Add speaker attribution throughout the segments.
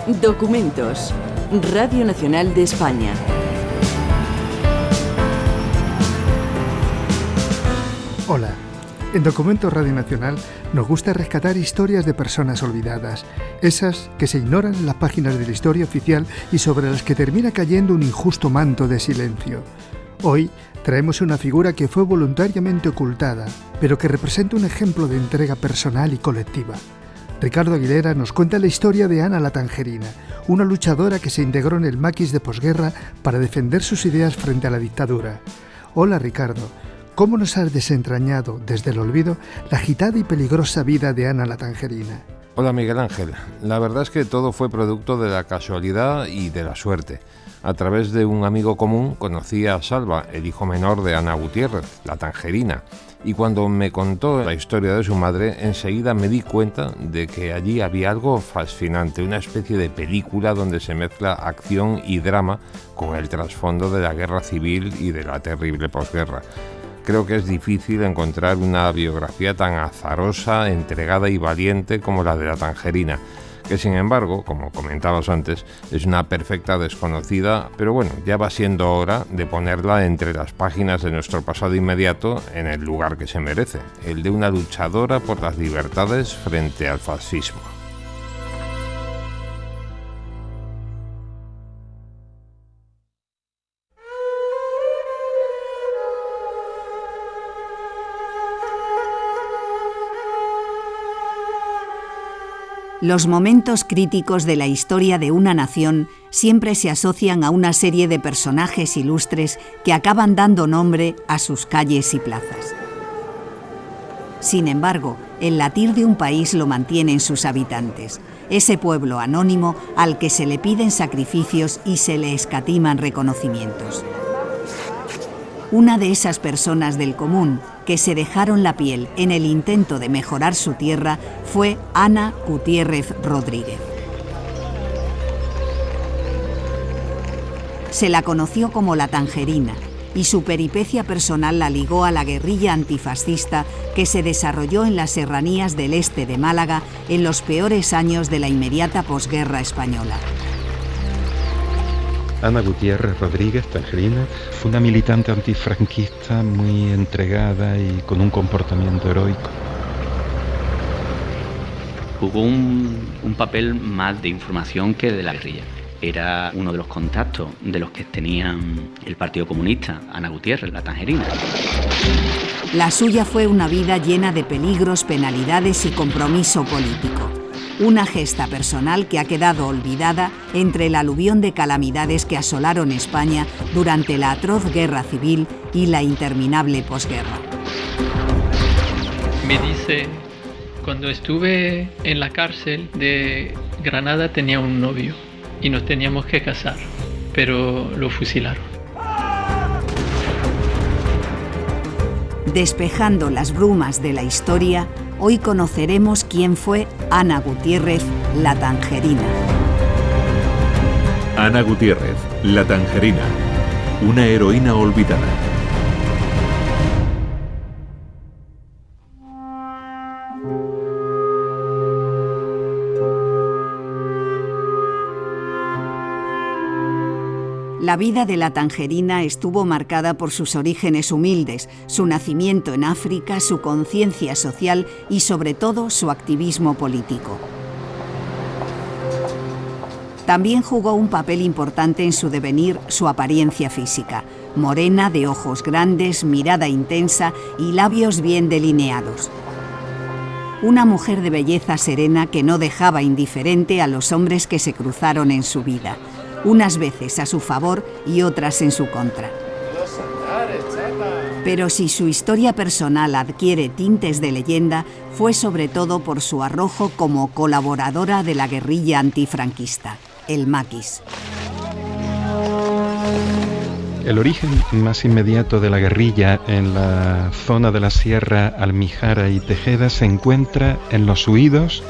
Speaker 1: Documentos. Radio Nacional de España.
Speaker 2: Hola. En Documentos Radio Nacional nos gusta rescatar historias de personas olvidadas, esas que se ignoran en las páginas de la historia oficial y sobre las que termina cayendo un injusto manto de silencio. Hoy traemos una figura que fue voluntariamente ocultada, pero que representa un ejemplo de entrega personal y colectiva. Ricardo Aguilera nos cuenta la historia de Ana la Tangerina, una luchadora que se integró en el maquis de posguerra para defender sus ideas frente a la dictadura. Hola Ricardo, ¿cómo nos has desentrañado desde el olvido la agitada y peligrosa vida de Ana la Tangerina?
Speaker 3: Hola Miguel Ángel, la verdad es que todo fue producto de la casualidad y de la suerte. A través de un amigo común conocí a Salva, el hijo menor de Ana Gutiérrez, la Tangerina, y cuando me contó la historia de su madre, enseguida me di cuenta de que allí había algo fascinante, una especie de película donde se mezcla acción y drama con el trasfondo de la guerra civil y de la terrible posguerra. Creo que es difícil encontrar una biografía tan azarosa, entregada y valiente como la de la Tangerina, que sin embargo, como comentabas antes, es una perfecta desconocida, pero bueno, ya va siendo hora de ponerla entre las páginas de nuestro pasado inmediato en el lugar que se merece, el de una luchadora por las libertades frente al fascismo.
Speaker 4: Los momentos críticos de la historia de una nación siempre se asocian a una serie de personajes ilustres que acaban dando nombre a sus calles y plazas. Sin embargo, el latir de un país lo mantienen sus habitantes, ese pueblo anónimo al que se le piden sacrificios y se le escatiman reconocimientos. Una de esas personas del común que se dejaron la piel en el intento de mejorar su tierra fue Ana Gutiérrez Rodríguez. Se la conoció como la Tangerina y su peripecia personal la ligó a la guerrilla antifascista que se desarrolló en las serranías del este de Málaga en los peores años de la inmediata posguerra española.
Speaker 5: Ana Gutiérrez Rodríguez, Tangerina, fue una militante antifranquista muy entregada y con un comportamiento heroico.
Speaker 6: Jugó un papel más de información que de la guerrilla. Era uno de los contactos de los que tenían el Partido Comunista, Ana Gutiérrez, la Tangerina.
Speaker 4: La suya fue una vida llena de peligros, penalidades y compromiso político. Una gesta personal que ha quedado olvidada entre el aluvión de calamidades que asolaron España durante la atroz guerra civil y la interminable posguerra.
Speaker 7: Me dice, cuando estuve en la cárcel de Granada tenía un novio y nos teníamos que casar, pero lo fusilaron.
Speaker 4: Despejando las brumas de la historia, hoy conoceremos quién fue Ana Gutiérrez, la Tangerina.
Speaker 8: Ana Gutiérrez, la Tangerina, una heroína olvidada.
Speaker 4: La vida de la Tangerina estuvo marcada por sus orígenes humildes, su nacimiento en África, su conciencia social y sobre todo su activismo político. También jugó un papel importante en su devenir su apariencia física, morena, de ojos grandes, mirada intensa y labios bien delineados. Una mujer de belleza serena que no dejaba indiferente a los hombres que se cruzaron en su vida, unas veces a su favor y otras en su contra. Pero si su historia personal adquiere tintes de leyenda, fue sobre todo por su arrojo como colaboradora de la guerrilla antifranquista, el maquis.
Speaker 5: El origen más inmediato de la guerrilla en la zona de la Sierra Almijara y Tejeda se encuentra en los huidos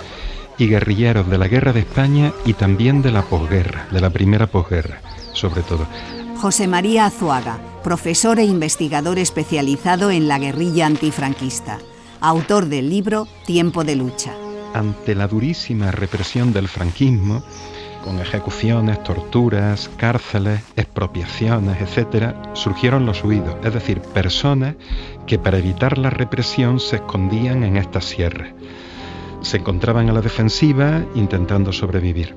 Speaker 5: y guerrilleros de la Guerra de España y también de la posguerra, de la primera posguerra, sobre todo.
Speaker 4: José María Azuaga, profesor e investigador especializado en la guerrilla antifranquista, autor del libro Tiempo de lucha.
Speaker 5: Ante la durísima represión del franquismo, con ejecuciones, torturas, cárceles, expropiaciones, etc., surgieron los huidos, es decir, personas que para evitar la represión se escondían en estas sierras. Se encontraban a la defensiva intentando sobrevivir.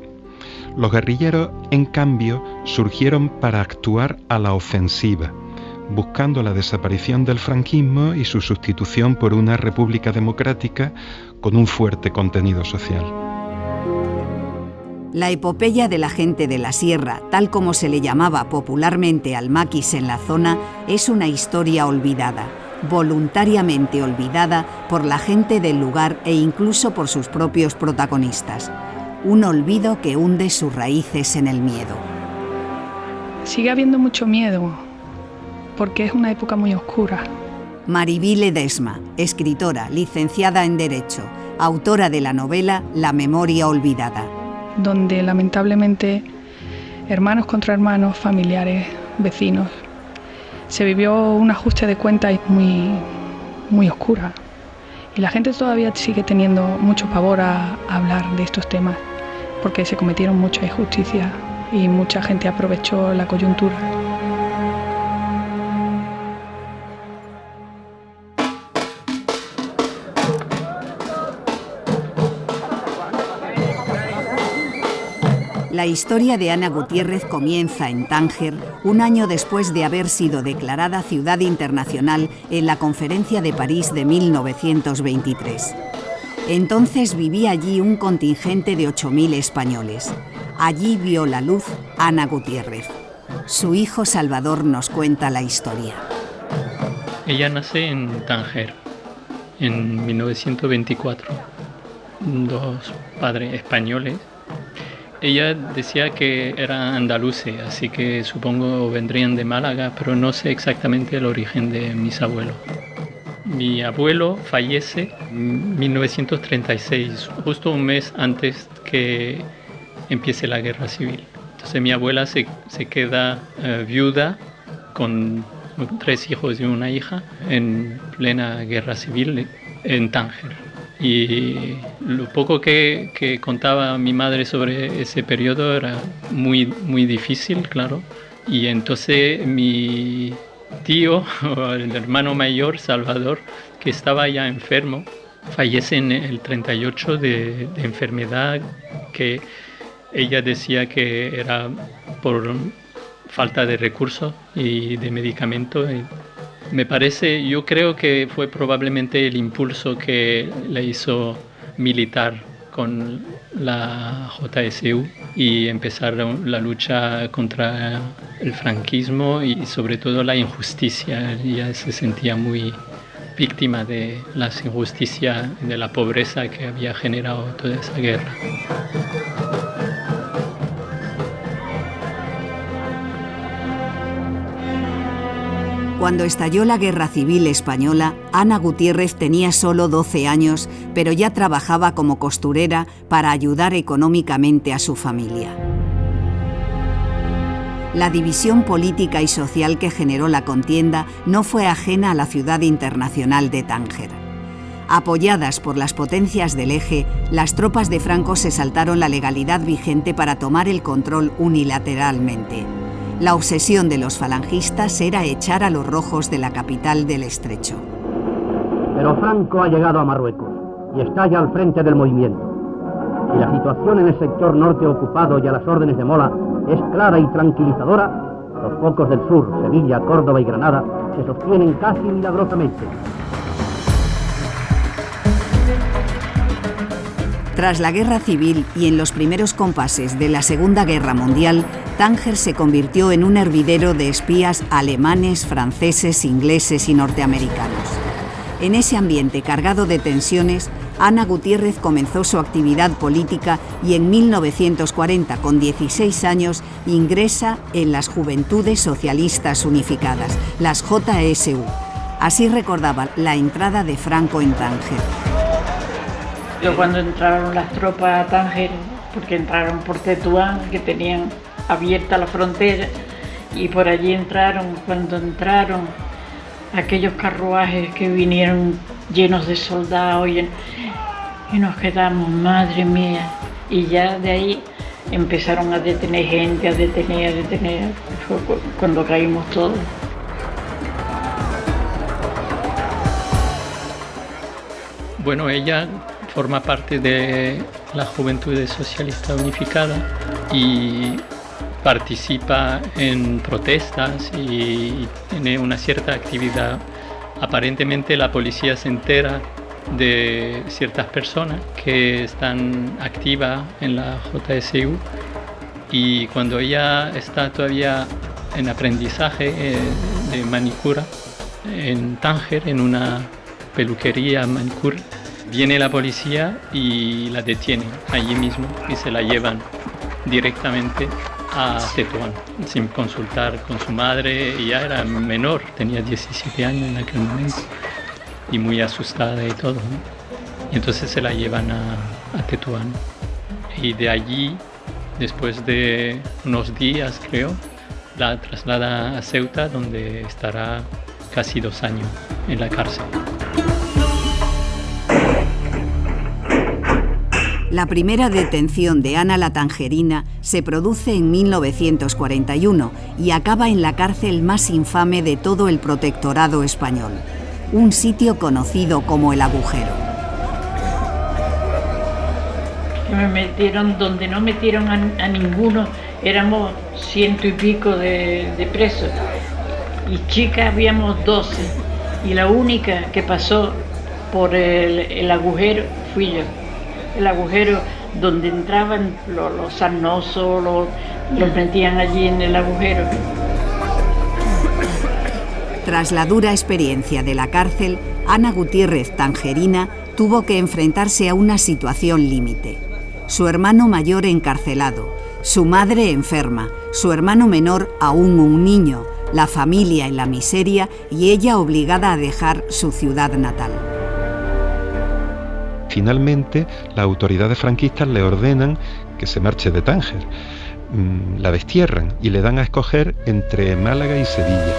Speaker 5: Los guerrilleros, en cambio, surgieron para actuar a la ofensiva, buscando la desaparición del franquismo y su sustitución por una república democrática con un fuerte contenido social.
Speaker 4: La epopeya de la gente de la sierra, tal como se le llamaba popularmente al maquis en la zona, es una historia olvidada, voluntariamente olvidada por la gente del lugar e incluso por sus propios protagonistas. Un olvido que hunde sus raíces en el miedo.
Speaker 9: Sigue habiendo mucho miedo, porque es una época muy oscura.
Speaker 4: Maribí Ledesma, escritora, licenciada en Derecho, autora de la novela La memoria olvidada.
Speaker 9: Donde lamentablemente hermanos contra hermanos, familiares, vecinos, se vivió un ajuste de cuentas muy oscura. Y la gente todavía sigue teniendo mucho pavor a hablar de estos temas, porque se cometieron muchas injusticias y mucha gente aprovechó la coyuntura.
Speaker 4: La historia de Ana Gutiérrez comienza en Tánger, un año después de haber sido declarada ciudad internacional en la Conferencia de París de 1923. Entonces vivía allí un contingente de 8.000 españoles. Allí vio la luz Ana Gutiérrez. Su hijo Salvador nos cuenta la historia.
Speaker 7: Ella nace en Tánger, en 1924. Dos padres españoles. Ella decía que eran andaluces, así que supongo vendrían de Málaga, pero no sé exactamente el origen de mis abuelos. Mi abuelo fallece en 1936, justo un mes antes que empiece la guerra civil. Entonces mi abuela se queda viuda con 3 hijos y una hija en plena guerra civil en Tánger. Y lo poco que contaba mi madre sobre ese periodo era muy difícil, claro. Y entonces mi tío, el hermano mayor, Salvador, que estaba ya enfermo, fallece en el 38 de enfermedad que ella decía que era por falta de recursos y de medicamentos. Me parece, yo creo que fue probablemente el impulso que le hizo militar con la JSU y empezar la lucha contra el franquismo y sobre todo la injusticia. Ella se sentía muy víctima de las injusticias, de la pobreza que había generado toda esa guerra.
Speaker 4: Cuando estalló la Guerra Civil Española, Ana Gutiérrez tenía solo 12 años, pero ya trabajaba como costurera para ayudar económicamente a su familia. La división política y social que generó la contienda no fue ajena a la ciudad internacional de Tánger. Apoyadas por las potencias del Eje, las tropas de Franco se saltaron la legalidad vigente para tomar el control unilateralmente. La obsesión de los falangistas era echar a los rojos de la capital del Estrecho.
Speaker 10: Pero Franco ha llegado a Marruecos y está ya al frente del movimiento. Si la situación en el sector norte ocupado y a las órdenes de Mola es clara y tranquilizadora, los focos del sur, Sevilla, Córdoba y Granada, se sostienen casi milagrosamente.
Speaker 4: Tras la Guerra Civil y en los primeros compases de la Segunda Guerra Mundial, Tánger se convirtió en un hervidero de espías alemanes, franceses, ingleses y norteamericanos. En ese ambiente cargado de tensiones, Ana Gutiérrez comenzó su actividad política y en 1940, con 16 años, ingresa en las Juventudes Socialistas Unificadas, las JSU. Así recordaba la entrada de Franco en Tánger.
Speaker 11: Cuando entraron las tropas a Tánger, porque entraron por Tetuán, que tenían abierta la frontera, y por allí entraron, cuando entraron aquellos carruajes que vinieron llenos de soldados y nos quedamos, madre mía, y ya de ahí empezaron a detener gente, a detener. Fue cuando caímos todos.
Speaker 7: Bueno, ella forma parte de la Juventud Socialista Unificada y participa en protestas y tiene una cierta actividad. Aparentemente la policía se entera de ciertas personas que están activas en la JSU y cuando ella está todavía en aprendizaje de manicura en Tánger, en una peluquería manicure, viene la policía y la detienen allí mismo y se la llevan directamente a Tetuán sin consultar con su madre. Ella era menor, tenía 17 años en aquel momento y muy asustada y todo, ¿no? Y entonces se la llevan a Tetuán y de allí, después de unos días creo, la traslada a Ceuta, donde estará casi 2 años en la cárcel.
Speaker 4: La primera detención de Ana la Tangerina se produce en 1941 y acaba en la cárcel más infame de todo el protectorado español, un sitio conocido como El Agujero.
Speaker 11: Me metieron donde no metieron a ninguno, éramos 100 y pico de presos y chicas habíamos 12 y la única que pasó por el agujero fui yo. El agujero donde entraban los sarnosos, los metían allí en el agujero.
Speaker 4: Tras la dura experiencia de la cárcel, Ana Gutiérrez Tangerina tuvo que enfrentarse a una situación límite. Su hermano mayor encarcelado, su madre enferma, su hermano menor aún un niño, la familia en la miseria y ella obligada a dejar su ciudad natal.
Speaker 5: Finalmente, las autoridades franquistas le ordenan que se marche de Tánger. La destierran y le dan a escoger entre Málaga y Sevilla.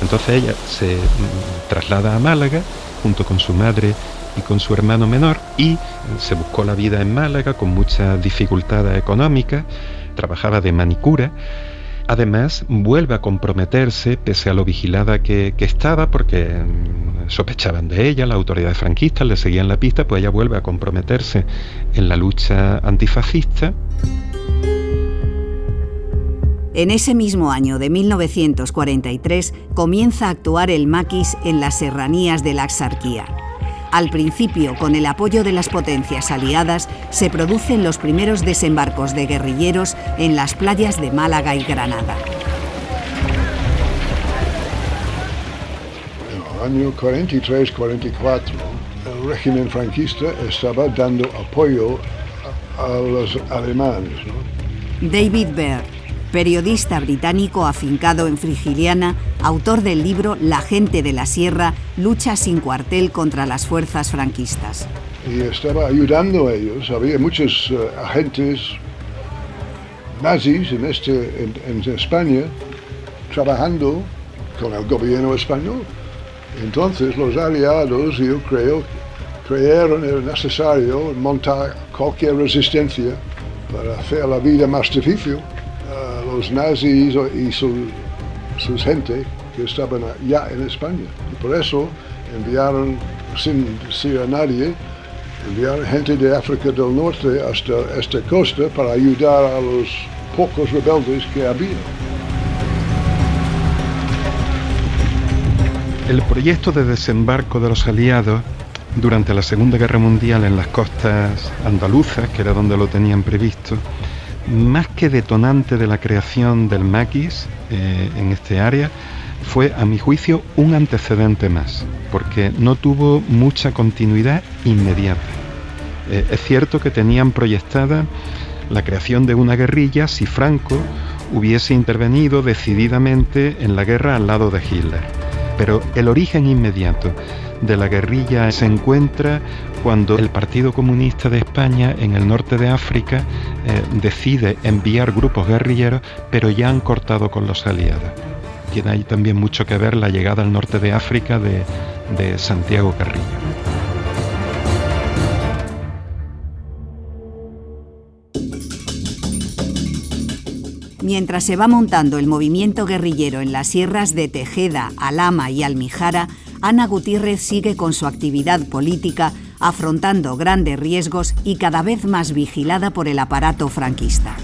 Speaker 5: Entonces ella se traslada a Málaga junto con su madre y con su hermano menor y se buscó la vida en Málaga con muchas dificultades económicas, trabajaba de manicura. Además, vuelve a comprometerse, pese a lo vigilada que estaba, porque sospechaban de ella, las autoridades franquistas le seguían la pista, pues ella vuelve a comprometerse en la lucha antifascista.
Speaker 4: En ese mismo año de 1943 comienza a actuar el maquis en las serranías de la Axarquía. Al principio, con el apoyo de las potencias aliadas, se producen los primeros desembarcos de guerrilleros en las playas de Málaga y Granada.
Speaker 12: En el año 43-44, el régimen franquista estaba dando apoyo a los alemanes, ¿no?
Speaker 4: David Baer, periodista británico afincado en Frigiliana, autor del libro La gente de la sierra, lucha sin cuartel contra las fuerzas franquistas.
Speaker 12: Y estaba ayudando a ellos. Había muchos agentes nazis en España trabajando con el gobierno español. Entonces los aliados, yo creo, creyeron era necesario montar cualquier resistencia para hacer la vida más difícil. Los nazis y sus gente que estaban ya en España. Y por eso enviaron, sin decir a nadie, enviaron gente de África del Norte hasta esta costa para ayudar a los pocos rebeldes que había.
Speaker 5: El proyecto de desembarco de los aliados durante la Segunda Guerra Mundial en las costas andaluzas, que era donde lo tenían previsto, más que detonante de la creación del maquis en este área, fue, a mi juicio, un antecedente más, porque no tuvo mucha continuidad inmediata. Es cierto que tenían proyectada la creación de una guerrilla si Franco hubiese intervenido decididamente en la guerra al lado de Hitler, pero el origen inmediato de la guerrilla se encuentra cuando el Partido Comunista de España en el norte de África decide enviar grupos guerrilleros, pero ya han cortado con los aliados. Tiene ahí también mucho que ver la llegada al norte de África de Santiago Carrillo.
Speaker 4: Mientras se va montando el movimiento guerrillero en las sierras de Tejeda, Alhama y Almijara, Ana Gutiérrez sigue con su actividad política, afrontando grandes riesgos y cada vez más vigilada por el aparato franquista.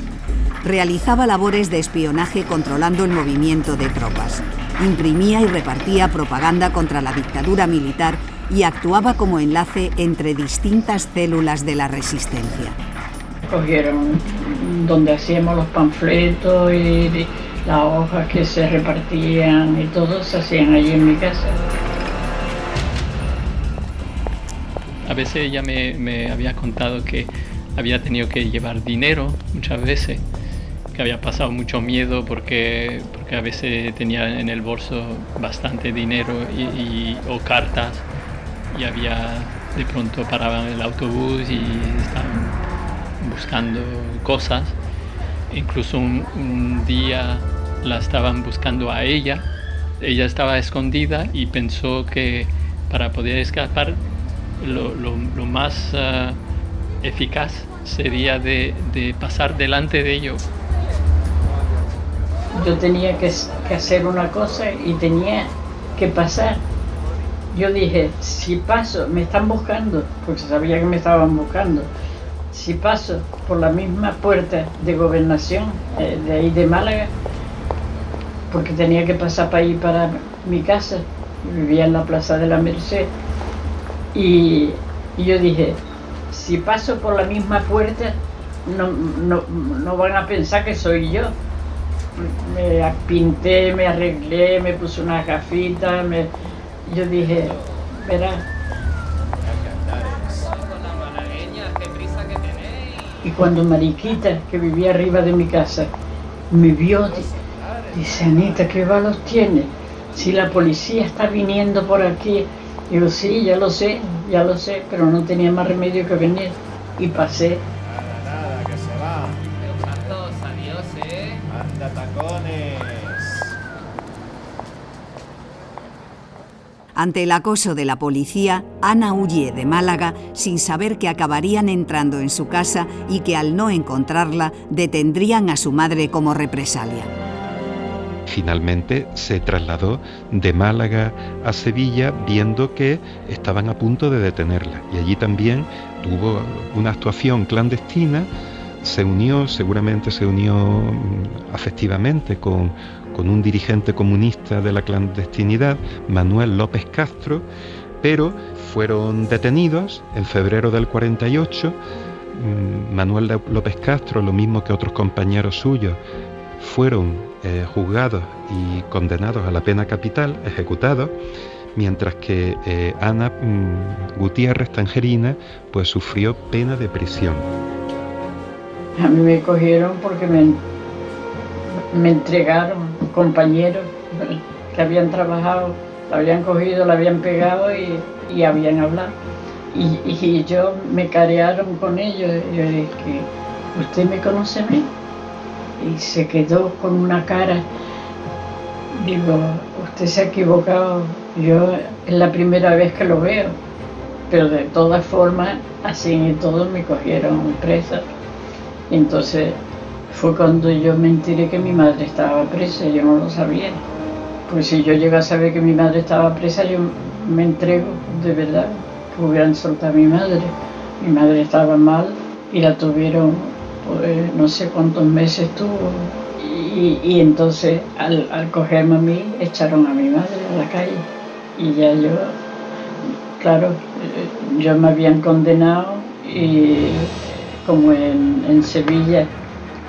Speaker 4: Realizaba labores de espionaje controlando el movimiento de tropas. Imprimía y repartía propaganda contra la dictadura militar y actuaba como enlace entre distintas células de la resistencia.
Speaker 11: Cogieron donde hacíamos los panfletos y las hojas que se repartían y todo se hacían allí en mi casa.
Speaker 7: A veces ella me había contado que había tenido que llevar dinero muchas veces, que había pasado mucho miedo porque a veces tenía en el bolso bastante dinero o cartas, y de pronto paraban el autobús y estaban buscando cosas. Incluso un día la estaban buscando a ella. Ella estaba escondida y pensó que para poder escapar lo más eficaz sería de pasar delante de ellos.
Speaker 11: Yo tenía que hacer una cosa y tenía que pasar. Yo dije, si paso, me están buscando, porque sabía que me estaban buscando. Si paso por la misma puerta de gobernación, de ahí de Málaga, porque tenía que pasar para ir para mi casa, vivía en la Plaza de la Merced, y yo dije, si paso por la misma puerta, no van a pensar que soy yo. Me pinté, me arreglé, me puse una gafita, yo dije, verás. Y cuando Mariquita, que vivía arriba de mi casa, me vio, dice, Anita, ¿qué valor tiene? Si la policía está viniendo por aquí. Digo, sí, ya lo sé, pero no tenía más remedio que venir. Y pasé.
Speaker 13: Nada, que se va. Adiós, Anda, tacones.
Speaker 4: Ante el acoso de la policía, Ana huye de Málaga sin saber que acabarían entrando en su casa y que al no encontrarla detendrían a su madre como represalia.
Speaker 5: Finalmente se trasladó de Málaga a Sevilla viendo que estaban a punto de detenerla, y allí también tuvo una actuación clandestina. Seguramente se unió afectivamente con un dirigente comunista de la clandestinidad, Manuel López Castro, pero fueron detenidos en febrero del 48. Manuel López Castro, lo mismo que otros compañeros suyos, fueron juzgados y condenados a la pena capital, ejecutados, mientras que Ana Gutiérrez Tangerina pues sufrió pena de prisión.
Speaker 11: A mí me cogieron porque me entregaron compañeros que habían trabajado, la habían cogido, la habían pegado y habían hablado. Y yo me carearon con ellos. Yo dije, ¿usted me conoce a mí? Y se quedó con una cara. Digo, usted se ha equivocado. Yo es la primera vez que lo veo. Pero de todas formas, así y todo me cogieron presa. Entonces fue cuando yo me enteré que mi madre estaba presa. Yo no lo sabía. Pues si yo llego a saber que mi madre estaba presa, yo me entrego de verdad. Que hubieran soltado a mi madre. Mi madre estaba mal y la tuvieron, pues, no sé cuántos meses tuvo. Y entonces al cogerme a mí, echaron a mi madre a la calle. Y ya yo, claro, yo me habían condenado y como en Sevilla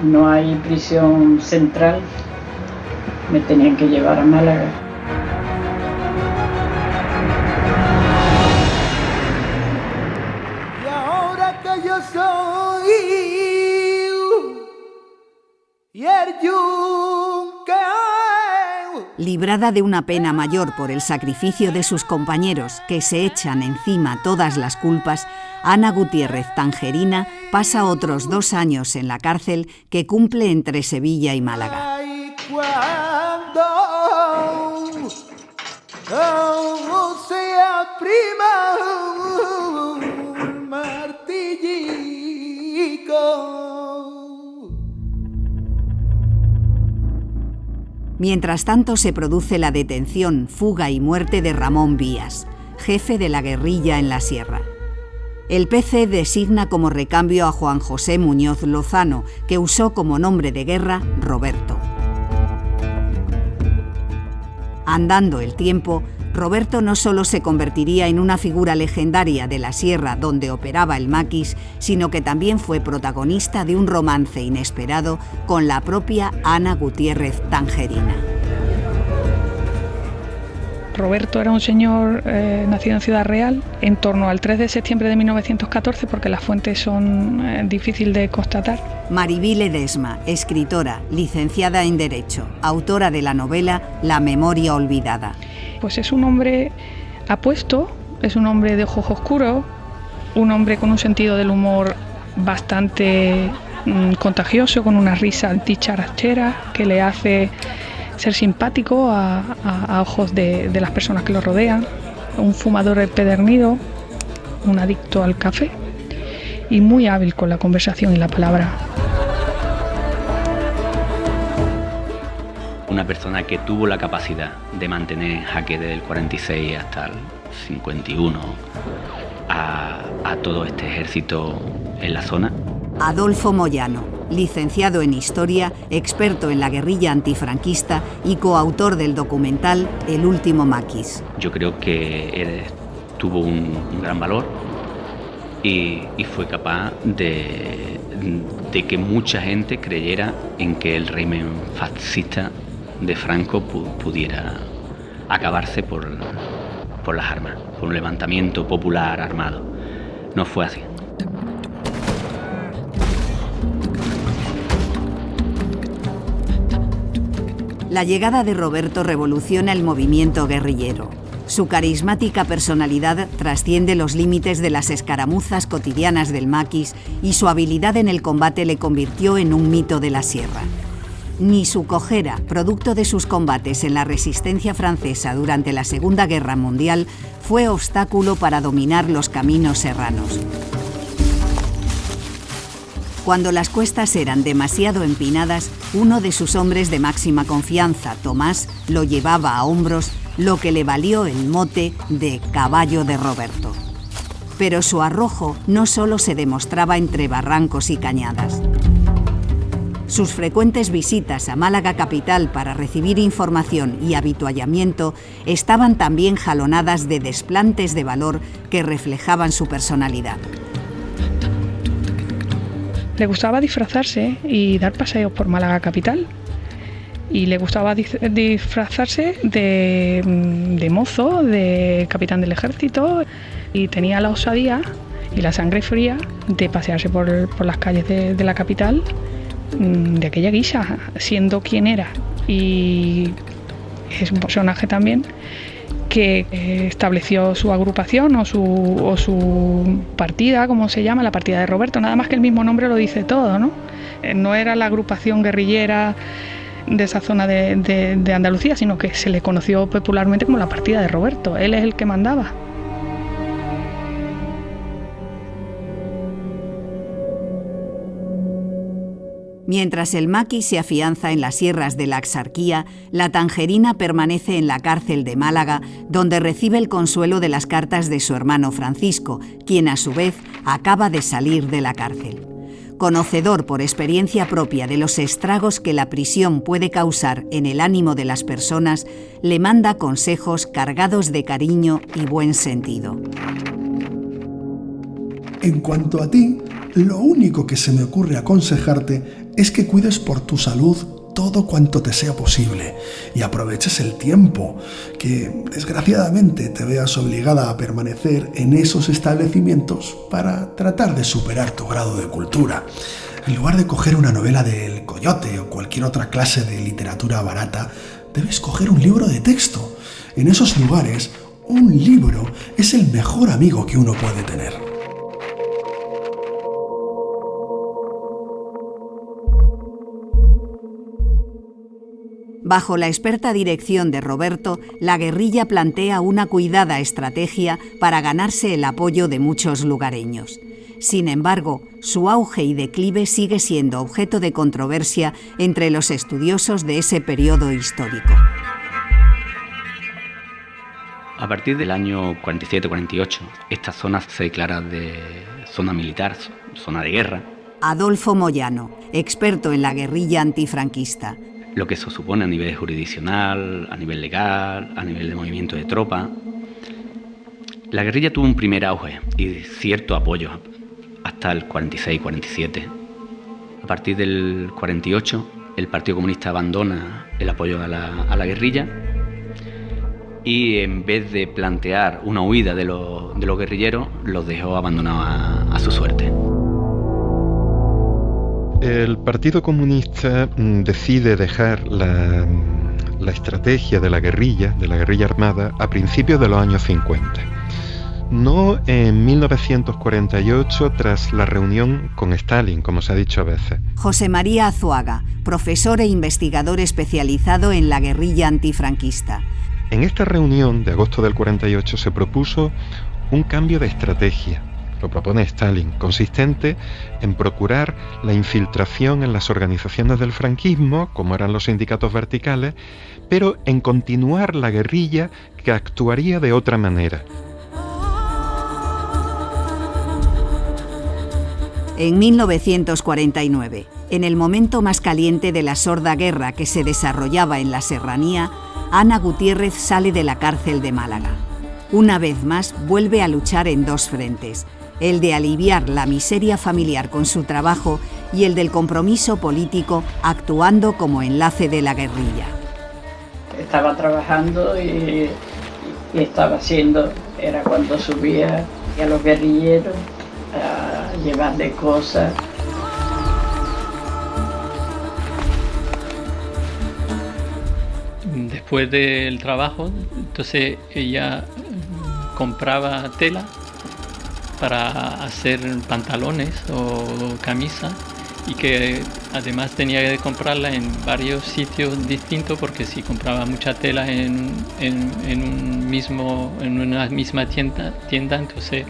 Speaker 11: no hay prisión central, me tenían que llevar a Málaga.
Speaker 14: Y ahora que yo soy y el yunque,
Speaker 4: librada de una pena mayor por el sacrificio de sus compañeros que se echan encima todas las culpas, Ana Gutiérrez Tangerina pasa otros 2 años en la cárcel que cumple entre Sevilla y Málaga.
Speaker 14: cuando sea prima un martillico.
Speaker 4: Mientras tanto se produce la detención, fuga y muerte de Ramón Vías, jefe de la guerrilla en la sierra. El PC designa como recambio a Juan José Muñoz Lozano, que usó como nombre de guerra Roberto. Andando el tiempo, Roberto no solo se convertiría en una figura legendaria de la sierra donde operaba el maquis, sino que también fue protagonista de un romance inesperado con la propia Ana Gutiérrez Tangerina.
Speaker 9: Roberto era un señor nacido en Ciudad Real en torno al 3 de septiembre de 1914, porque las fuentes son difíciles de constatar.
Speaker 4: Maribí Ledesma, escritora, licenciada en Derecho, autora de la novela La memoria olvidada.
Speaker 9: Pues es un hombre apuesto, es un hombre de ojos oscuros, un hombre con un sentido del humor bastante contagioso, con una risa dicharachera que le hace ser simpático a ojos de las personas que lo rodean, un fumador empedernido, un adicto al café y muy hábil con la conversación y la palabra.
Speaker 6: Una persona que tuvo la capacidad de mantener en jaque desde el 46 hasta el 51 a todo este ejército en la zona.
Speaker 4: Adolfo Moyano, licenciado en Historia, experto en la guerrilla antifranquista y coautor del documental El último maquis.
Speaker 6: Yo creo que tuvo un gran valor y fue capaz de que mucha gente creyera en que el régimen fascista de Franco pudiera acabarse por las armas, por un levantamiento popular armado. No fue así.
Speaker 4: La llegada de Roberto revoluciona el movimiento guerrillero. Su carismática personalidad trasciende los límites de las escaramuzas cotidianas del maquis y su habilidad en el combate le convirtió en un mito de la sierra. Ni su cojera, producto de sus combates en la resistencia francesa durante la Segunda Guerra Mundial, fue obstáculo para dominar los caminos serranos. Cuando las cuestas eran demasiado empinadas, uno de sus hombres de máxima confianza, Tomás, lo llevaba a hombros, lo que le valió el mote de Caballo de Roberto. Pero su arrojo no solo se demostraba entre barrancos y cañadas. Sus frecuentes visitas a Málaga capital para recibir información y avituallamiento estaban también jalonadas de desplantes de valor que reflejaban su personalidad.
Speaker 9: Le gustaba disfrazarse y dar paseos por Málaga capital. Y le gustaba disfrazarse de mozo, de capitán del ejército. Y tenía la osadía y la sangre fría de pasearse por las calles de la capital de aquella guisa, siendo quien era. Y es un personaje también que estableció su agrupación o su partida, como se llama, la partida de Roberto. Nada más que el mismo nombre lo dice todo, ¿no? No era la agrupación guerrillera de esa zona de Andalucía, sino que se le conoció popularmente como la partida de Roberto. Él es el que mandaba.
Speaker 4: Mientras el maquis se afianza en las sierras de la Axarquía, la Tangerina permanece en la cárcel de Málaga, donde recibe el consuelo de las cartas de su hermano Francisco, quien a su vez acaba de salir de la cárcel. Conocedor por experiencia propia de los estragos que la prisión puede causar en el ánimo de las personas, le manda consejos cargados de cariño y buen sentido.
Speaker 15: En cuanto a ti, lo único que se me ocurre aconsejarte es que cuides por tu salud todo cuanto te sea posible y aproveches el tiempo, que desgraciadamente te veas obligada a permanecer en esos establecimientos para tratar de superar tu grado de cultura. En lugar de coger una novela del Coyote o cualquier otra clase de literatura barata, debes coger un libro de texto. En esos lugares, un libro es el mejor amigo que uno puede tener.
Speaker 4: Bajo la experta dirección de Roberto, la guerrilla plantea una cuidada estrategia para ganarse el apoyo de muchos lugareños. Sin embargo, su auge y declive sigue siendo objeto de controversia entre los estudiosos de ese periodo histórico.
Speaker 6: A partir del año 47-48, esta zona se declara de zona militar, zona de guerra.
Speaker 4: Adolfo Moyano, experto en la guerrilla antifranquista.
Speaker 6: Lo que eso supone a nivel jurisdiccional, a nivel legal, a nivel de movimiento de tropas. La guerrilla tuvo un primer auge y cierto apoyo hasta el 46-47. A partir del 48, el Partido Comunista abandona el apoyo a la guerrilla y en vez de plantear una huida de los guerrilleros, los dejó abandonados a su suerte.
Speaker 5: El Partido Comunista decide dejar la estrategia de la guerrilla armada, a principios de los años 50. No en 1948, tras la reunión con Stalin, como se ha dicho a veces.
Speaker 4: José María Azuaga, profesor e investigador especializado en la guerrilla antifranquista.
Speaker 5: En esta reunión de agosto del 48 se propuso un cambio de estrategia. Lo propone Stalin, consistente en procurar la infiltración en las organizaciones del franquismo, como eran los sindicatos verticales, pero en continuar la guerrilla que actuaría de otra manera.
Speaker 4: En 1949, en el momento más caliente de la sorda guerra que se desarrollaba en la serranía, Ana Gutiérrez sale de la cárcel de Málaga. Una vez más vuelve a luchar en dos frentes, el de aliviar la miseria familiar con su trabajo y el del compromiso político actuando como enlace de la guerrilla.
Speaker 11: Estaba trabajando y estaba haciendo, era cuando subía a los guerrilleros a llevarle cosas.
Speaker 7: Después del trabajo, entonces ella compraba tela para hacer pantalones o camisas y que además tenía que comprarla en varios sitios distintos porque si compraba mucha tela en una misma tienda, entonces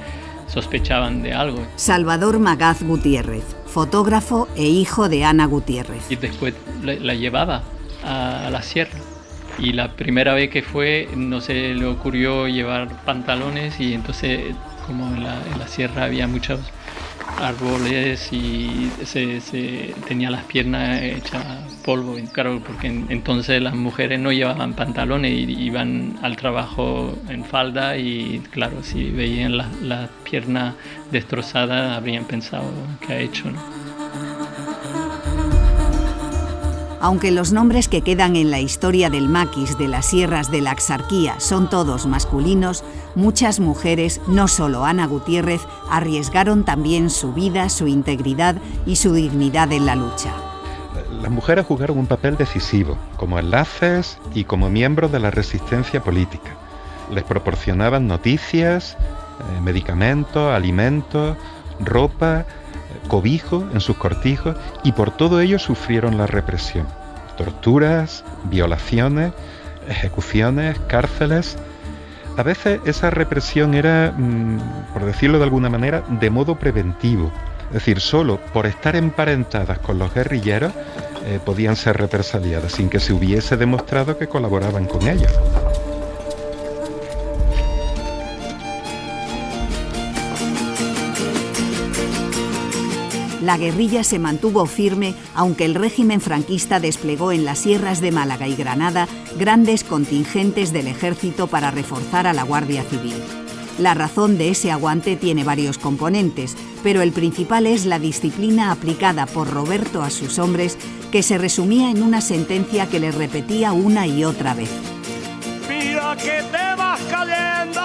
Speaker 7: sospechaban de algo.
Speaker 4: Salvador Magaz Gutiérrez, fotógrafo e hijo de Ana Gutiérrez.
Speaker 7: Y después la llevaba a la sierra. Y la primera vez que fue no se le ocurrió llevar pantalones y entonces como en la sierra había muchos árboles y se tenía las piernas hechas polvo, claro, porque entonces las mujeres no llevaban pantalones y iban al trabajo en falda y claro, si veían las piernas destrozadas habrían pensado ¿qué ha hecho?, ¿no?
Speaker 4: Aunque los nombres que quedan en la historia del maquis de las sierras de la Axarquía son todos masculinos, muchas mujeres, no solo Ana Gutiérrez, arriesgaron también su vida, su integridad y su dignidad en la lucha.
Speaker 5: Las mujeres jugaron un papel decisivo, como enlaces y como miembros de la resistencia política. Les proporcionaban noticias, medicamentos, alimentos, ropa, cobijo en sus cortijos y por todo ello sufrieron la represión. Torturas, violaciones, ejecuciones, cárceles. A veces esa represión era, por decirlo de alguna manera, de modo preventivo. Es decir, solo por estar emparentadas con los guerrilleros podían ser represaliadas sin que se hubiese demostrado que colaboraban con ellos.
Speaker 4: La guerrilla se mantuvo firme, aunque el régimen franquista desplegó en las sierras de Málaga y Granada grandes contingentes del ejército para reforzar a la Guardia Civil. La razón de ese aguante tiene varios componentes, pero el principal es la disciplina aplicada por Roberto a sus hombres, que se resumía en una sentencia que les repetía una y otra vez.
Speaker 14: Mira que te vas cayendo.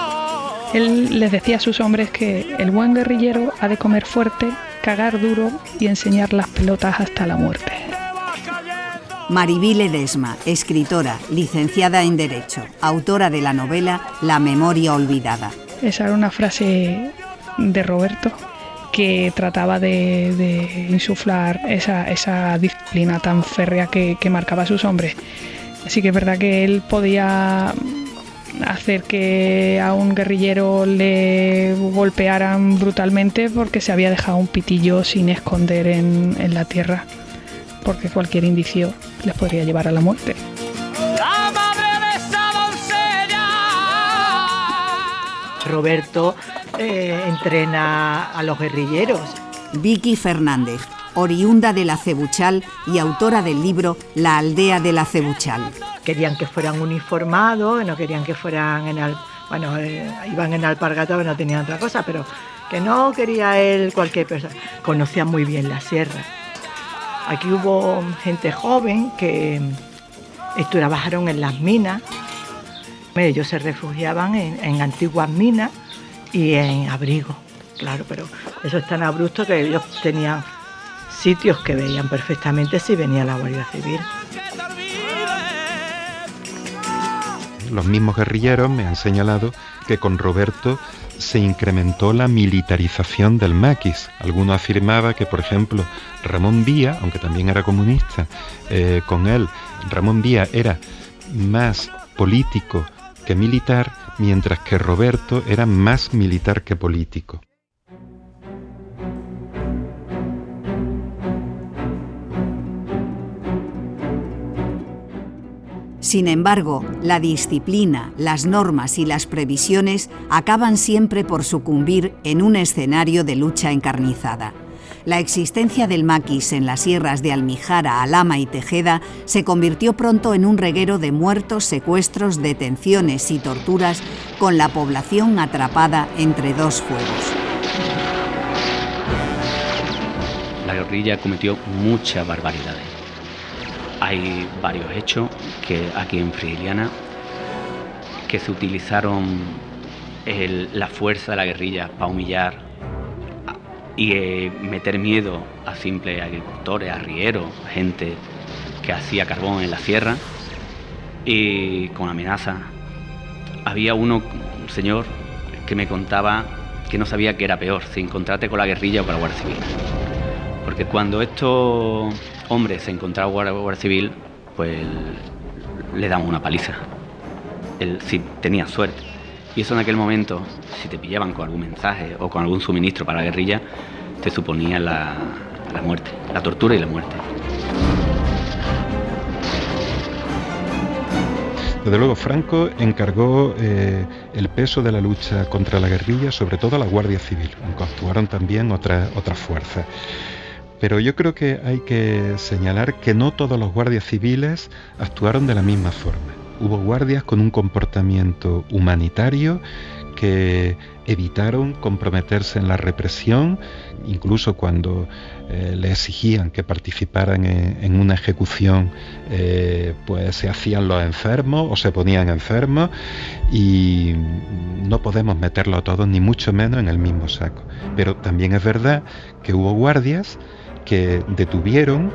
Speaker 9: Él les decía a sus hombres que el buen guerrillero ha de comer fuerte, cagar duro y enseñar las pelotas hasta la muerte.
Speaker 4: Maribí Ledesma, escritora, licenciada en Derecho, autora de la novela La memoria olvidada.
Speaker 9: Esa era una frase de Roberto que trataba de insuflar esa disciplina tan férrea que marcaba a sus hombres. Así que es verdad que él podía hacer que a un guerrillero le golpearan brutalmente porque se había dejado un pitillo sin esconder en la tierra, porque cualquier indicio les podría llevar a la muerte.
Speaker 16: Roberto entrena a los guerrilleros.
Speaker 4: Vicky Fernández, oriunda de la Acebuchal y autora del libro La aldea de la Acebuchal.
Speaker 16: Querían que fueran uniformados, no querían que fueran iban en alpargata, no tenían otra cosa, pero que no quería él cualquier persona. Conocían muy bien la sierra. Aquí hubo gente joven que trabajaron en las minas. Ellos se refugiaban en antiguas minas y en abrigos, claro, pero eso es tan abrupto que ellos tenían sitios que veían perfectamente si venía la Guardia Civil.
Speaker 5: Los mismos guerrilleros me han señalado que con Roberto se incrementó la militarización del maquis. Algunos afirmaban que, por ejemplo, Ramón Villa, aunque también era comunista, con él Ramón Villa era más político que militar, mientras que Roberto era más militar que político.
Speaker 4: Sin embargo, la disciplina, las normas y las previsiones acaban siempre por sucumbir en un escenario de lucha encarnizada. La existencia del maquis en las sierras de Almijara, Alhama y Tejeda se convirtió pronto en un reguero de muertos, secuestros, detenciones y torturas, con la población atrapada entre dos fuegos.
Speaker 6: La guerrilla cometió muchas barbaridades. Hay varios hechos que aquí en Frigiliana que se utilizaron la fuerza de la guerrilla para humillar y meter miedo a simples agricultores, arrieros, gente que hacía carbón en la sierra y con amenazas. Había un señor que me contaba que no sabía qué era peor, si encontrarte con la guerrilla o con la Guardia Civil. Porque cuando estos hombres se encontraban con la Guardia Civil, pues le daban una paliza. Si tenía suerte. Y eso en aquel momento, si te pillaban con algún mensaje o con algún suministro para la guerrilla, te suponía la muerte, la tortura y la muerte.
Speaker 5: Desde luego, Franco encargó el peso de la lucha contra la guerrilla, sobre todo a la Guardia Civil, aunque actuaron también otras fuerzas. Pero yo creo que hay que señalar que no todos los guardias civiles actuaron de la misma forma. Hubo guardias con un comportamiento humanitario que evitaron comprometerse en la represión, incluso cuando le exigían que participaran en una ejecución, pues se hacían los enfermos o se ponían enfermos, y no podemos meterlo a todos, ni mucho menos en el mismo saco. Pero también es verdad que hubo guardias que detuvieron,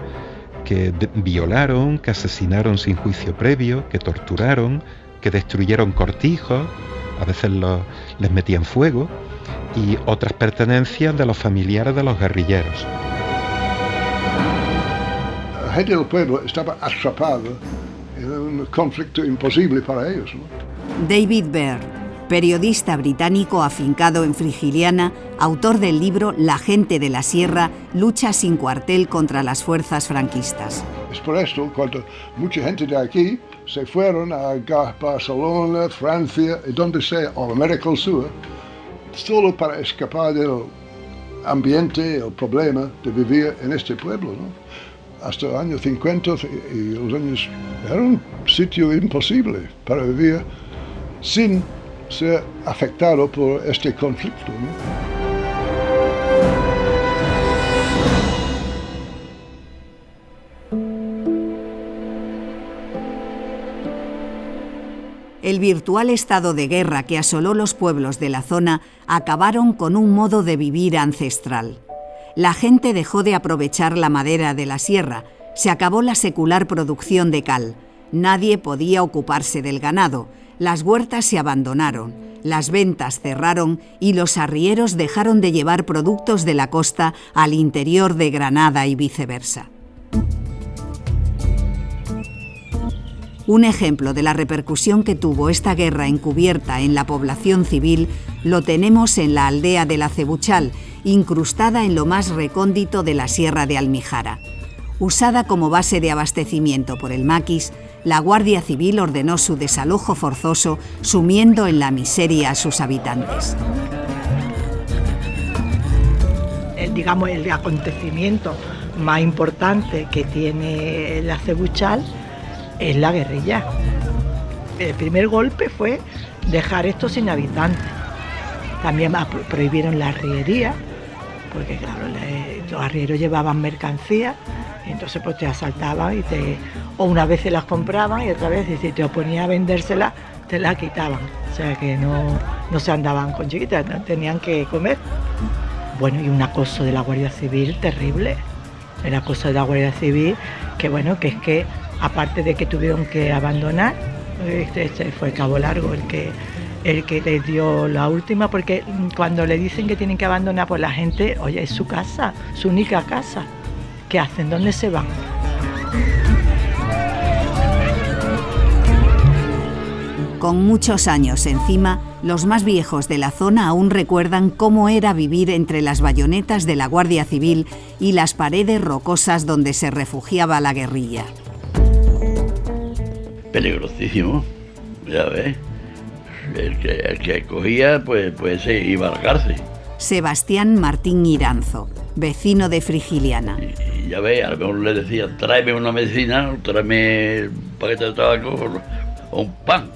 Speaker 5: que violaron, que asesinaron sin juicio previo, que torturaron, que destruyeron cortijos, a veces les metían fuego, y otras pertenencias de los familiares de los guerrilleros.
Speaker 12: La gente del pueblo estaba atrapada en un conflicto imposible para ellos, ¿no?
Speaker 4: David Baird, periodista británico afincado en Frigiliana, autor del libro La gente de la sierra, lucha sin cuartel contra las fuerzas franquistas.
Speaker 12: Es por esto cuando mucha gente de aquí se fueron a Barcelona, Francia, y donde sea, o América del Sur, solo para escapar del ambiente, el problema de vivir en este pueblo, ¿no? Hasta el año 50 y los años, era un sitio imposible para vivir sin ser afectado por este conflicto, ¿no?
Speaker 4: El virtual estado de guerra que asoló los pueblos de la zona acabaron con un modo de vivir ancestral. La gente dejó de aprovechar la madera de la sierra, se acabó la secular producción de cal, nadie podía ocuparse del ganado, las huertas se abandonaron, las ventas cerraron y los arrieros dejaron de llevar productos de la costa al interior de Granada y viceversa. Un ejemplo de la repercusión que tuvo esta guerra encubierta en la población civil lo tenemos en la aldea de la Cebuchal, incrustada en lo más recóndito de la Sierra de Almijara. Usada como base de abastecimiento por el maquis, la Guardia Civil ordenó su desalojo forzoso, sumiendo en la miseria a sus habitantes.
Speaker 16: Digamos, el acontecimiento más importante que tiene la Cebuchal es la guerrilla. El primer golpe fue dejar esto sin habitantes. También prohibieron la arriería, porque claro, los arrieros llevaban mercancías, y entonces pues te asaltaban o una vez se las compraban y otra vez si te oponía a vendérselas, te las quitaban. O sea que no se andaban con chiquitas, ¿no? Tenían que comer. Bueno, y un acoso de la Guardia Civil terrible. El acoso de la Guardia Civil, que bueno, que es que aparte de que tuvieron que abandonar, este fue Cabo Largo el que les dio la última, porque cuando le dicen que tienen que abandonar, pues la gente, oye, es su casa, su única casa. ¿Qué hacen? ¿Dónde se van?
Speaker 4: Con muchos años encima, los más viejos de la zona aún recuerdan cómo era vivir entre las bayonetas de la Guardia Civil y las paredes rocosas donde se refugiaba la guerrilla.
Speaker 17: Peligrosísimo, ya ves. El que cogía, pues se iba a la cárcel.
Speaker 4: Sebastián Martín Iranzo, vecino de Frigiliana.
Speaker 17: Y ya ves, a lo mejor le decía, tráeme una medicina, tráeme un paquete de tabaco o un pan.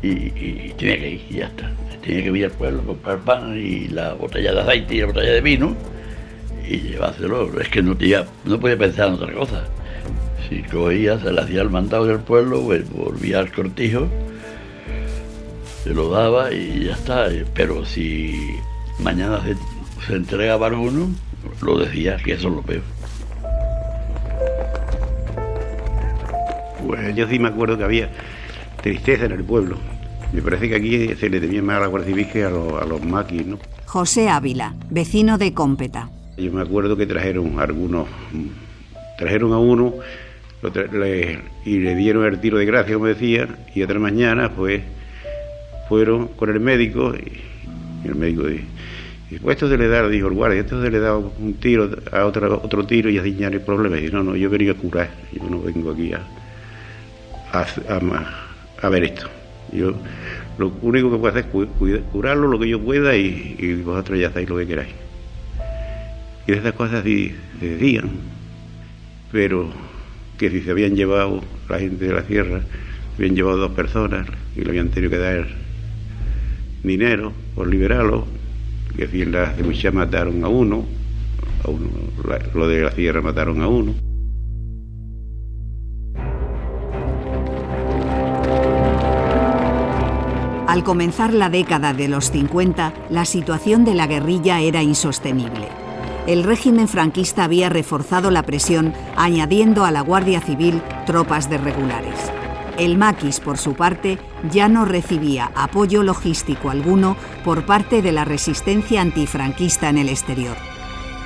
Speaker 17: Y tenía que ir, y ya está. Tenía que ir al pueblo a comprar pan y la botella de aceite y la botella de vino y llevárselo. Es que no podía pensar en otra cosa. Si cogía, se le hacía el mandado del pueblo, pues volvía al cortijo, se lo daba y ya está. Pero si mañana se entregaba alguno, lo decía, que eso es lo peor.
Speaker 18: Pues yo sí me acuerdo que había tristeza en el pueblo. Me parece que aquí se le temía más a la Guardia Civil que a los maquis, ¿no?
Speaker 4: José Ávila, vecino de Cómpeta.
Speaker 18: Yo me acuerdo que trajeron a uno y le dieron el tiro de gracia, como decía, y otra mañana pues fueron con el médico y el médico dijo, pues esto se le da, dijo el guardia, esto se le da un tiro a otro tiro y así ya no hay problema. Y no, yo venía a curar, yo no vengo aquí a ver esto. Yo lo único que puedo hacer es curarlo lo que yo pueda y vosotros ya hacéis lo que queráis. Y de esas cosas sí se decían, pero que si se habían llevado la gente de la sierra, se habían llevado 2 personas y le habían tenido que dar dinero por liberarlo, que si en la Cebuchal mataron a uno, lo de la sierra mataron a uno.
Speaker 4: Al comenzar la década de los 50, la situación de la guerrilla era insostenible. El régimen franquista había reforzado la presión añadiendo a la Guardia Civil tropas de regulares. El maquis, por su parte, ya no recibía apoyo logístico alguno por parte de la resistencia antifranquista en el exterior.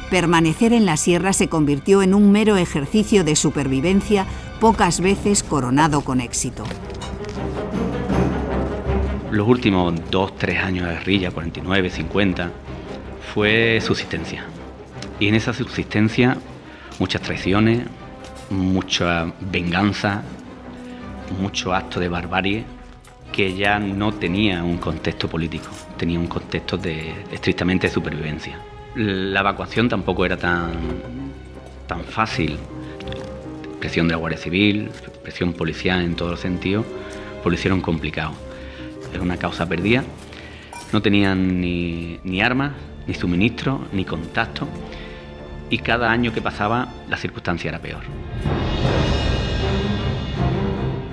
Speaker 4: Permanecer en la sierra se convirtió en un mero ejercicio de supervivencia, pocas veces coronado con éxito.
Speaker 6: Los últimos 2-3 años de guerrilla, 49, 50, fue subsistencia. Y en esa subsistencia, muchas traiciones, mucha venganza, mucho acto de barbarie que ya no tenía un contexto político, tenía un contexto estrictamente de supervivencia. La evacuación tampoco era tan fácil. Presión de la Guardia Civil, presión policial en todos los sentidos, pues lo hicieron complicado. Es una causa perdida, no tenían ni armas, ni suministro, ni contacto, y cada año que pasaba la circunstancia era peor.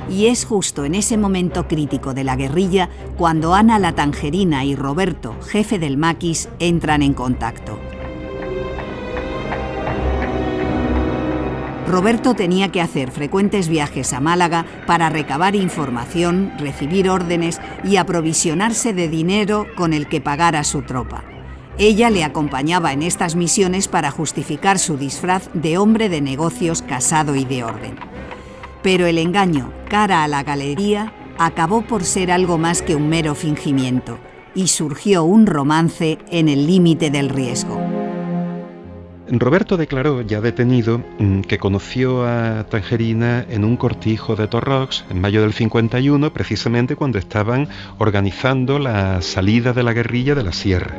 Speaker 4: Y es justo en ese momento crítico de la guerrilla cuando Ana la Tangerina y Roberto, jefe del maquis, entran en contacto. Roberto tenía que hacer frecuentes viajes a Málaga para recabar información, recibir órdenes y aprovisionarse de dinero con el que pagar a su tropa. Ella le acompañaba en estas misiones para justificar su disfraz de hombre de negocios casado y de orden. Pero el engaño, cara a la galería, acabó por ser algo más que un mero fingimiento, y surgió un romance en el límite del riesgo.
Speaker 5: Roberto declaró, ya detenido, que conoció a Tangerina en un cortijo de Torrox en mayo del 51, precisamente cuando estaban organizando la salida de la guerrilla de la sierra.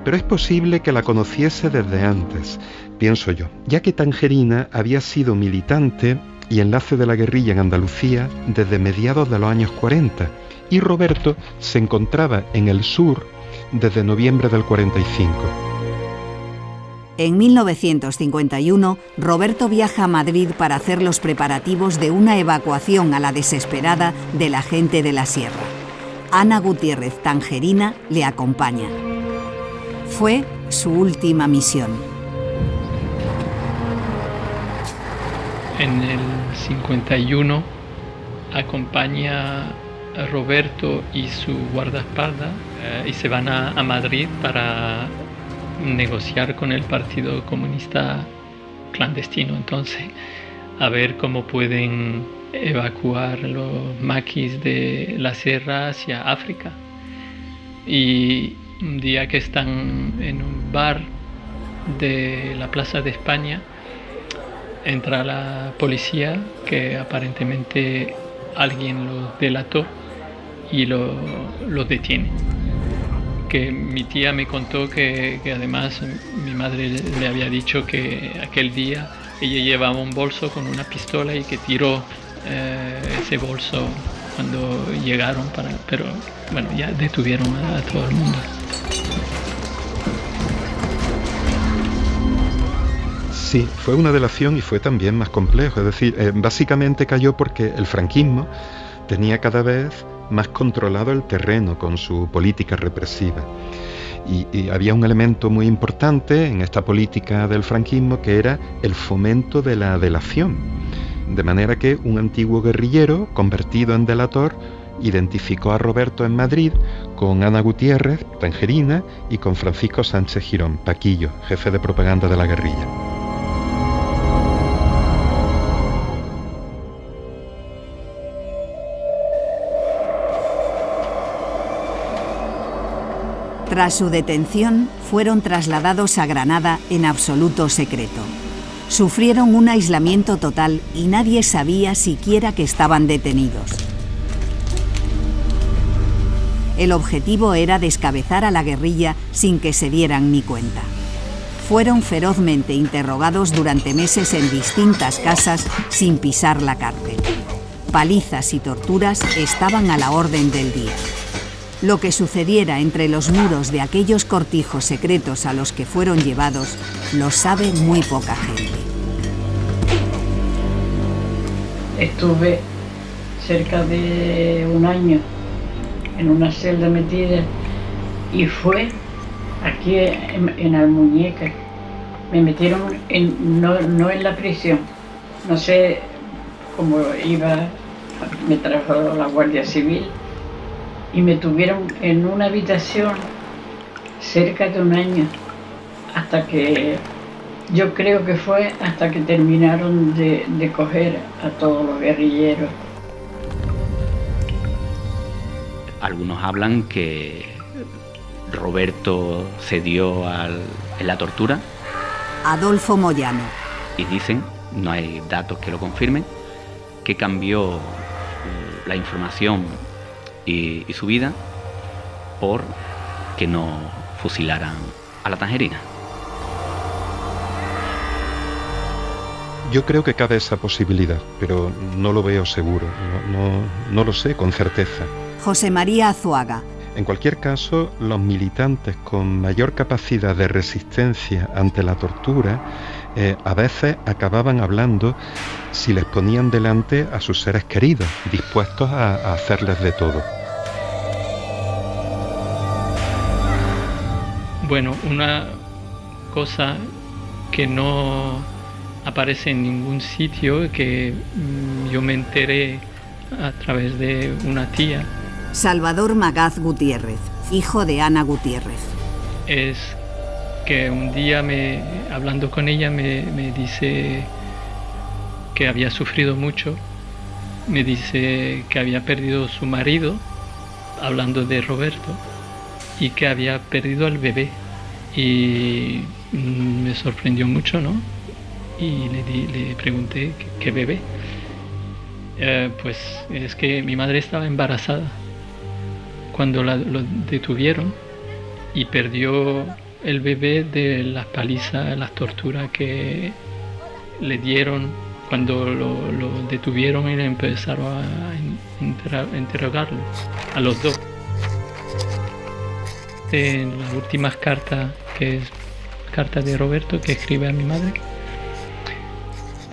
Speaker 5: Pero es posible que la conociese desde antes, pienso yo, ya que Tangerina había sido militante y enlace de la guerrilla en Andalucía desde mediados de los años 40, y Roberto se encontraba en el sur desde noviembre del 45.
Speaker 4: En 1951, Roberto viaja a Madrid para hacer los preparativos de una evacuación a la desesperada de la gente de la sierra. Ana Gutiérrez Tangerina le acompaña. Fue su última misión.
Speaker 7: En el 51 acompaña a Roberto y su guardaespaldas y se van a Madrid para negociar con el Partido Comunista clandestino, entonces a ver cómo pueden evacuar los maquis de la sierra hacia África. Y un día que están en un bar de la Plaza de España, entra la policía, que aparentemente alguien los delató y los detiene. Que mi tía me contó que además mi madre le había dicho que aquel día ella llevaba un bolso con una pistola y que tiró ese bolso cuando llegaron, pero bueno, ya detuvieron a todo el mundo.
Speaker 5: Sí, fue una delación y fue también más complejo, es decir, básicamente cayó porque el franquismo tenía cada vez más controlado el terreno con su política represiva. Y había un elemento muy importante en esta política del franquismo que era el fomento de la delación. De manera que un antiguo guerrillero, convertido en delator, identificó a Roberto en Madrid con Ana Gutiérrez, Tangerina, y con Francisco Sánchez Girón, Paquillo, jefe de propaganda de la guerrilla.
Speaker 4: Tras su detención, fueron trasladados a Granada en absoluto secreto. Sufrieron un aislamiento total y nadie sabía siquiera que estaban detenidos. El objetivo era descabezar a la guerrilla sin que se dieran ni cuenta. Fueron ferozmente interrogados durante meses en distintas casas sin pisar la cárcel. Palizas y torturas estaban a la orden del día. Lo que sucediera entre los muros de aquellos cortijos secretos a los que fueron llevados lo sabe muy poca gente.
Speaker 11: Estuve cerca de un año en una celda metida y fue aquí en Almuñécar. Me metieron no en la prisión, no sé cómo iba, me trajo la Guardia Civil y me tuvieron en una habitación cerca de un año, hasta que, yo creo que fue hasta que terminaron de coger a todos los guerrilleros.
Speaker 6: Algunos hablan que Roberto cedió en la tortura.
Speaker 4: Adolfo Moyano.
Speaker 6: Y dicen, no hay datos que lo confirmen, que cambió la información y su vida por que no fusilaran a la Tangerina.
Speaker 5: Yo creo que cabe esa posibilidad, pero no lo veo seguro, no lo sé con certeza.
Speaker 4: José María Azuaga.
Speaker 5: En cualquier caso, los militantes con mayor capacidad de resistencia ante la tortura a veces acababan hablando si les ponían delante a sus seres queridos, dispuestos a hacerles de todo.
Speaker 7: Bueno, una cosa que no aparece en ningún sitio, que yo me enteré a través de una tía.
Speaker 4: Salvador Magaz Gutiérrez, hijo de Ana Gutiérrez.
Speaker 7: Es que un día hablando con ella me dice que había sufrido mucho. Me dice que había perdido su marido, hablando de Roberto, y que había perdido al bebé. Y me sorprendió mucho, ¿no? Y le pregunté qué bebé. Pues es que mi madre estaba embarazada cuando lo detuvieron y perdió el bebé de las palizas, las torturas que le dieron cuando lo detuvieron y le empezaron a interrogarlo a los dos. En las últimas cartas, que es carta de Roberto que escribe a mi madre,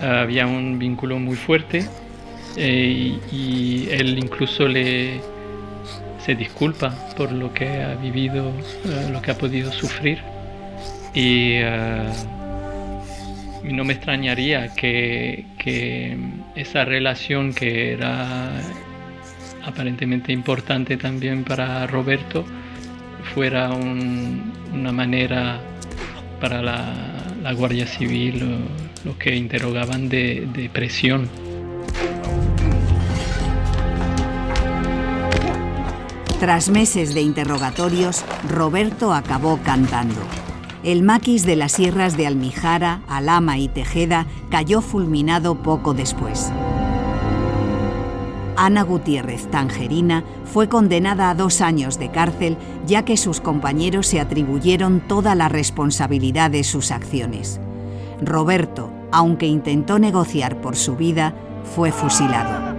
Speaker 7: había un vínculo muy fuerte y él incluso se disculpa por lo que ha vivido, lo que ha podido sufrir, y no me extrañaría que esa relación, que era aparentemente importante también para Roberto, fuera una manera para la Guardia Civil, lo que interrogaban de presión.
Speaker 4: Tras meses de interrogatorios, Roberto acabó cantando. El maquis de las sierras de Almijara, Alhama y Tejeda cayó fulminado poco después. Ana Gutiérrez, tangerina, fue condenada a 2 años de cárcel, ya que sus compañeros se atribuyeron toda la responsabilidad de sus acciones. Roberto, aunque intentó negociar por su vida, fue fusilado.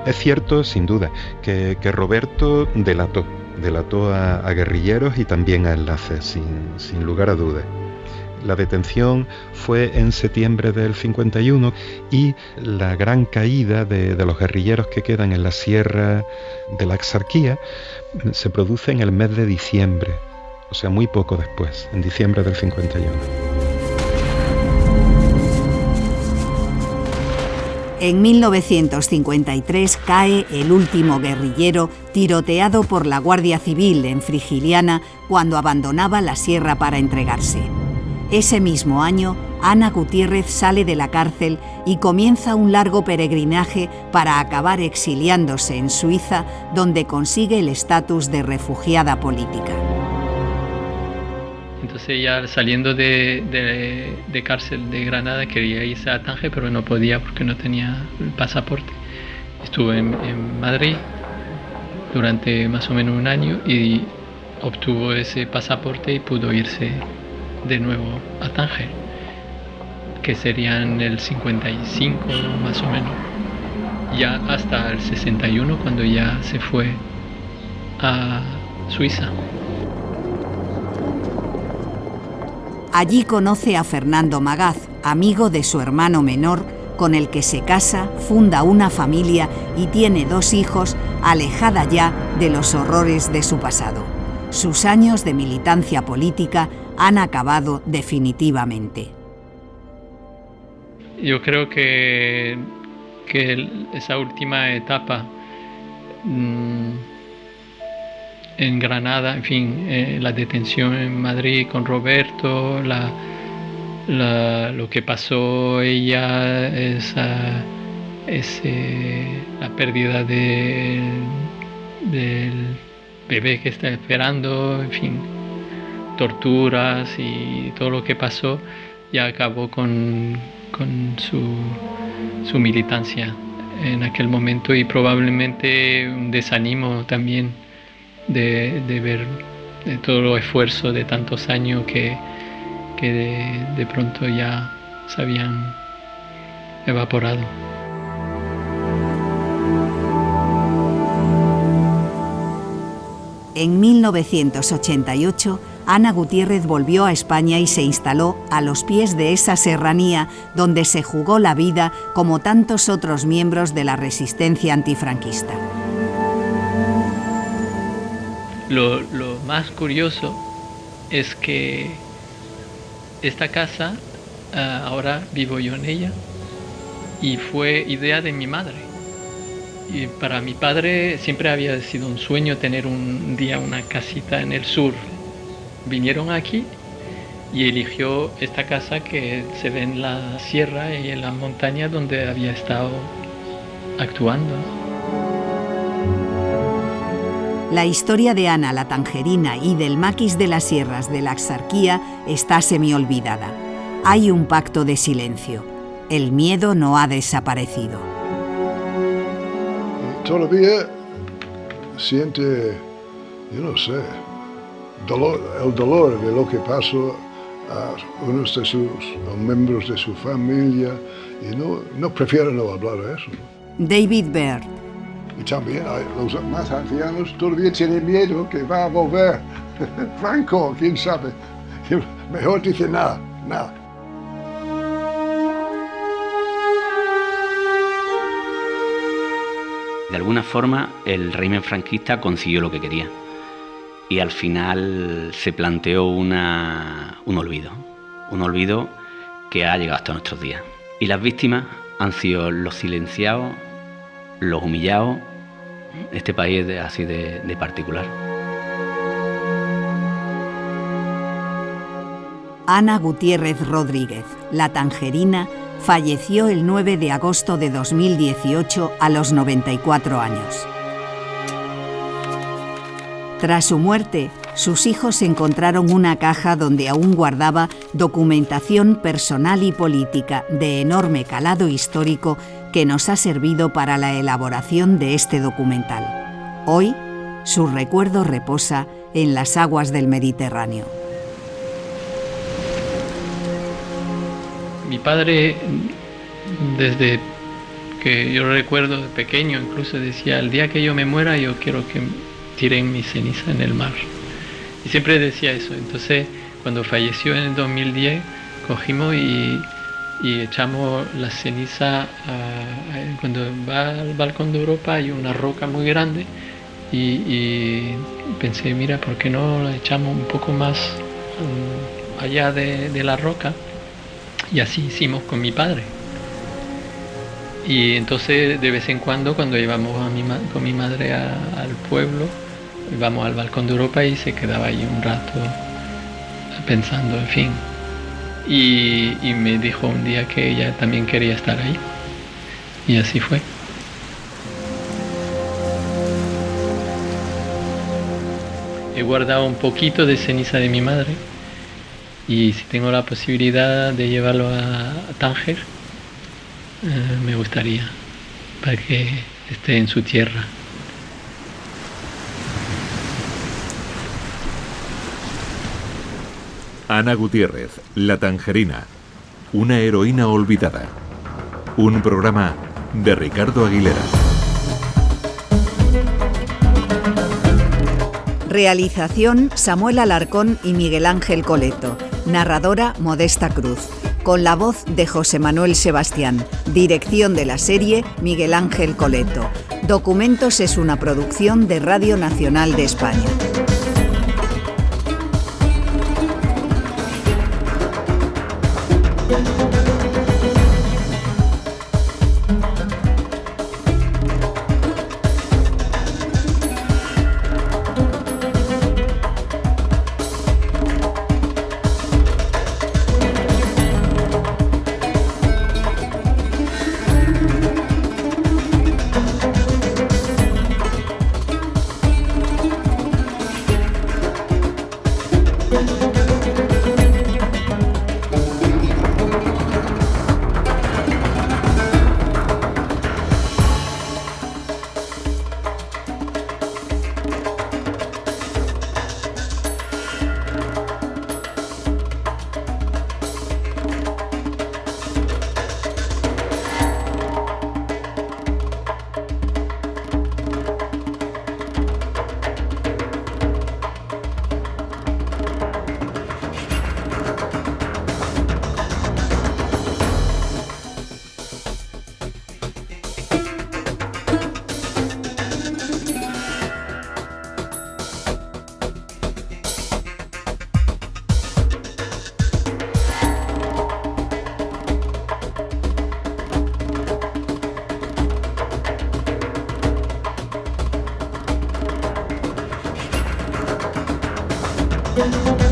Speaker 5: Es cierto, sin duda, que Roberto delató a guerrilleros y también a enlaces, sin lugar a dudas. La detención fue en septiembre del 51 y la gran caída de los guerrilleros que quedan en la sierra de la Axarquía se produce en el mes de diciembre, o sea, muy poco después, en diciembre del 51.
Speaker 4: En 1953 cae el último guerrillero tiroteado por la Guardia Civil en Frigiliana cuando abandonaba la sierra para entregarse. Ese mismo año, Ana Gutiérrez sale de la cárcel y comienza un largo peregrinaje para acabar exiliándose en Suiza, donde consigue el estatus de refugiada política.
Speaker 7: Entonces ya saliendo de cárcel de Granada quería irse a Tánger, pero no podía porque no tenía el pasaporte. Estuve en Madrid durante más o menos un año y obtuvo ese pasaporte y pudo irse de nuevo a Tánger, que serían el 55 más o menos, ya hasta el 61 cuando ya se fue a Suiza.
Speaker 4: Allí conoce a Fernando Magaz, amigo de su hermano menor, con el que se casa, funda una familia y tiene 2 hijos, alejada ya de los horrores de su pasado. Sus años de militancia política han acabado definitivamente.
Speaker 7: Yo creo que esa última etapa en Granada, en fin, la detención en Madrid con Roberto, lo que pasó ella, la pérdida del bebé que está esperando, en fin, torturas y todo lo que pasó, ya acabó con su militancia en aquel momento, y probablemente un desánimo también de ver de todo el esfuerzo de tantos años que de pronto ya se habían evaporado.
Speaker 4: En 1988, Ana Gutiérrez volvió a España y se instaló a los pies de esa serranía donde se jugó la vida como tantos otros miembros de la resistencia antifranquista.
Speaker 7: Lo más curioso es que esta casa, ahora vivo yo en ella, y fue idea de mi madre. Y para mi padre siempre había sido un sueño tener un día una casita en el sur. Vinieron aquí y eligió esta casa que se ve en la sierra y en la montaña donde había estado actuando.
Speaker 4: La historia de Ana la Tangerina y del maquis de las sierras de la Axarquía está semiolvidada. Hay un pacto de silencio. El miedo no ha desaparecido.
Speaker 12: Todavía siente, yo no sé, el dolor de lo que pasó a unos de sus miembros de su familia y no prefiero no hablar de eso.
Speaker 4: David Baird.
Speaker 12: Y también los más ancianos todavía tienen miedo que va a volver. Franco, quién sabe. Mejor dice nada.
Speaker 6: De alguna forma, el régimen franquista consiguió lo que quería. Y al final se planteó un olvido que ha llegado hasta nuestros días. Y las víctimas han sido los silenciados, los humillados. Este país es así de particular.
Speaker 4: Ana Gutiérrez Rodríguez, la Tangerina, falleció el 9 de agosto de 2018 a los 94 años. Tras su muerte, sus hijos encontraron una caja donde aún guardaba documentación personal y política de enorme calado histórico que nos ha servido para la elaboración de este documental. Hoy, su recuerdo reposa en las aguas del Mediterráneo.
Speaker 7: Mi padre, desde que yo recuerdo de pequeño, incluso decía, el día que yo me muera yo quiero que tiren mi ceniza en el mar. Y siempre decía eso. Entonces, cuando falleció en el 2010, cogimos y echamos la ceniza cuando va al balcón de Europa hay una roca muy grande y pensé, mira, ¿por qué no la echamos un poco más allá de la roca? Y así hicimos con mi padre. Y entonces de vez en cuando íbamos con mi madre al pueblo, íbamos al balcón de Europa y se quedaba ahí un rato pensando, en fin. Y me dijo un día que ella también quería estar ahí. Y así fue. He guardado un poquito de ceniza de mi madre. Y si tengo la posibilidad de llevarlo a Tánger, me gustaría, para que esté en su tierra.
Speaker 8: Ana Gutiérrez, la Tangerina, una heroína olvidada. Un programa de Ricardo Aguilera.
Speaker 4: Realización: Samuel Alarcón y Miguel Ángel Coleto. Narradora: Modesta Cruz. Con la voz de José Manuel Sebastián. Dirección de la serie: Miguel Ángel Coleto. Documentos es una producción de Radio Nacional de España.
Speaker 19: Thank you.